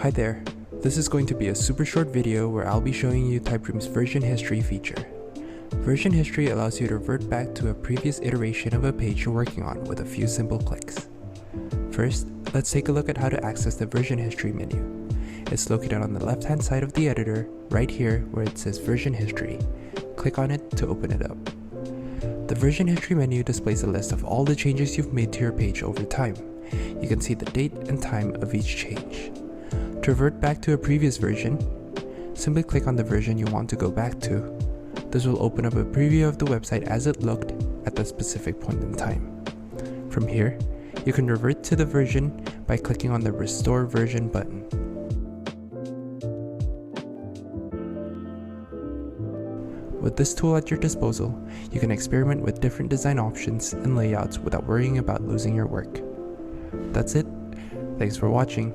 Hi there, this is going to be a super short video where I'll be showing you Typedream's version history feature. Version history allows you to revert back to a previous iteration of a page you're working on with a few simple clicks. First, let's take a look at how to access the version history menu. It's located on the left hand side of the editor, right here where it says version history. Click on it to open it up. The version history menu displays a list of all the changes you've made to your page over time. You can see the date and time of each change. To revert back to a previous version, simply click on the version you want to go back to. This will open up a preview of the website as it looked at the specific point in time. From here, you can revert to the version by clicking on the Restore Version button. With this tool at your disposal, you can experiment with different design options and layouts without worrying about losing your work. That's it. Thanks for watching.